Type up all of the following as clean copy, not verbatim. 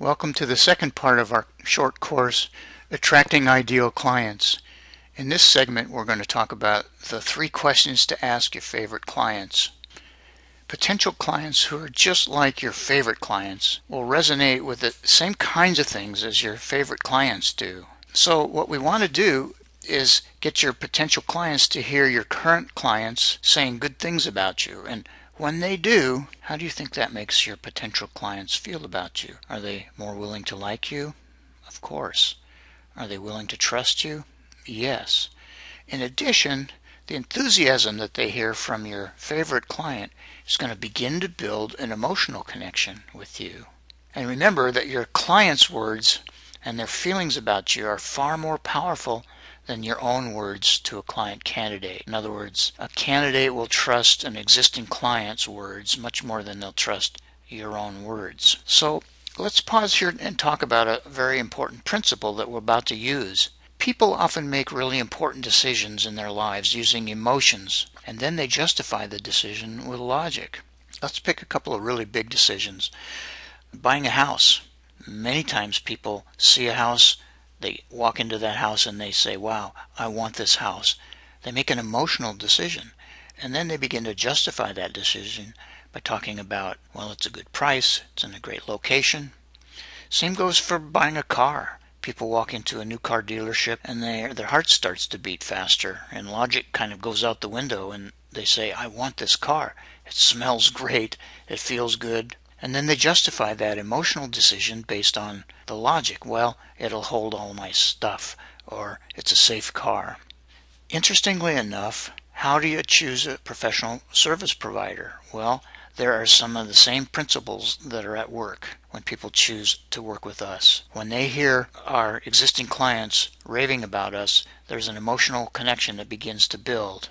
Welcome to the second part of our short course, Attracting Ideal Clients. In this segment, we're going to talk about the 3 questions to ask your favorite clients. Potential clients who are just like your favorite clients will resonate with the same kinds of things as your favorite clients do. So what we want to do is get your potential clients to hear your current clients saying good things about you. And when they do, how do you think that makes your potential clients feel about you? Are they more willing to like you? Of course. Are they willing to trust you? Yes. In addition, the enthusiasm that they hear from your favorite client is going to begin to build an emotional connection with you. And remember that your client's words and their feelings about you are far more powerful than your own words to a client candidate. In other words, a candidate will trust an existing client's words much more than they'll trust your own words. So let's pause here and talk about a very important principle that we're about to use. People often make really important decisions in their lives using emotions, and then they justify the decision with logic. Let's pick a couple of really big decisions. Buying a house. Many times people see a house, they walk into that house and they say, wow, I want this house. They make an emotional decision, and then they begin to justify that decision by talking about, well, it's a good price, it's in a great location. Same goes for buying a car. People walk into a new car dealership and their heart starts to beat faster, and logic kind of goes out the window, and they say, I want this car. It smells great, it feels good. And then they justify that emotional decision based on the logic. Well, it'll hold all my stuff, or it's a safe car. Interestingly enough, how do you choose a professional service provider? Well, there are some of the same principles that are at work when people choose to work with us. When they hear our existing clients raving about us, there's an emotional connection that begins to build.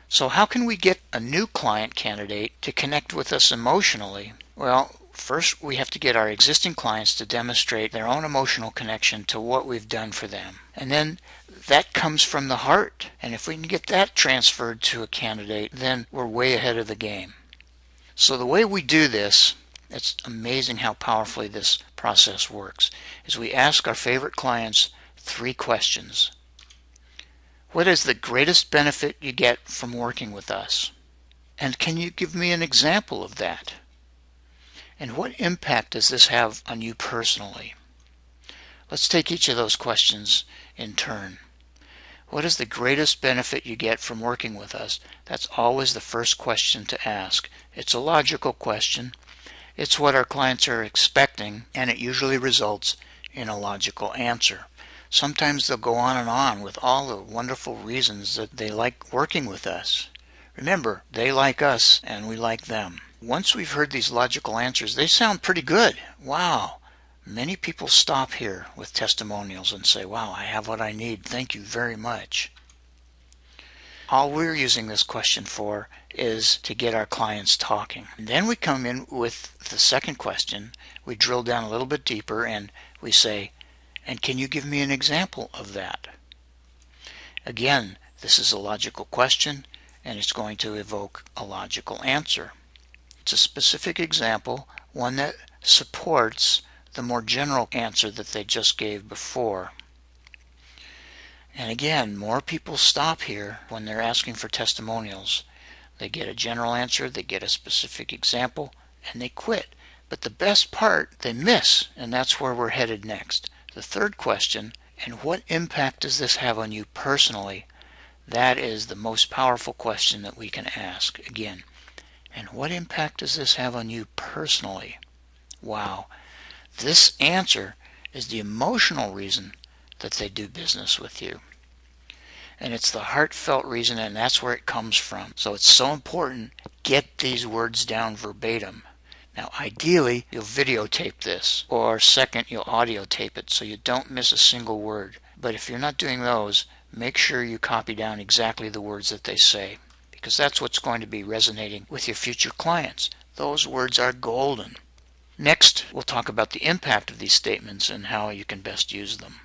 So how can we get a new client candidate to connect with us emotionally? Well, first we have to get our existing clients to demonstrate their own emotional connection to what we've done for them. And then that comes from the heart. And if we can get that transferred to a candidate, then we're way ahead of the game. So the way we do this, it's amazing how powerfully this process works, is we ask our favorite clients 3 questions. What is the greatest benefit you get from working with us? And can you give me an example of that? And what impact does this have on you personally? Let's take each of those questions in turn. What is the greatest benefit you get from working with us? That's always the first question to ask. It's a logical question. It's what our clients are expecting, and it usually results in a logical answer. Sometimes they'll go on with all the wonderful reasons that they like working with us. Remember, they like us and we like them. Once we've heard these logical answers, they sound pretty good. Wow. Many people stop here with testimonials and say, wow, I have what I need. Thank you very much. All we're using this question for is to get our clients talking. And then we come in with the second question. We drill down a little bit deeper and we say, and can you give me an example of that? Again, this is a logical question, and it's going to evoke a logical answer. It's a specific example, one that supports the more general answer that they just gave before. And again, more people stop here when they're asking for testimonials. They get a general answer, they get a specific example, and they quit. But the best part they miss, and that's where we're headed next. The third question, and what impact does this have on you personally? That is the most powerful question that we can ask. Again, and what impact does this have on you personally? Wow. This answer is the emotional reason that they do business with you. And it's the heartfelt reason, and that's where it comes from. So it's so important, get these words down verbatim. Now ideally, you'll videotape this, or second, you'll audio tape it so you don't miss a single word. But if you're not doing those, make sure you copy down exactly the words that they say, because that's what's going to be resonating with your future clients. Those words are golden. Next, we'll talk about the impact of these statements and how you can best use them.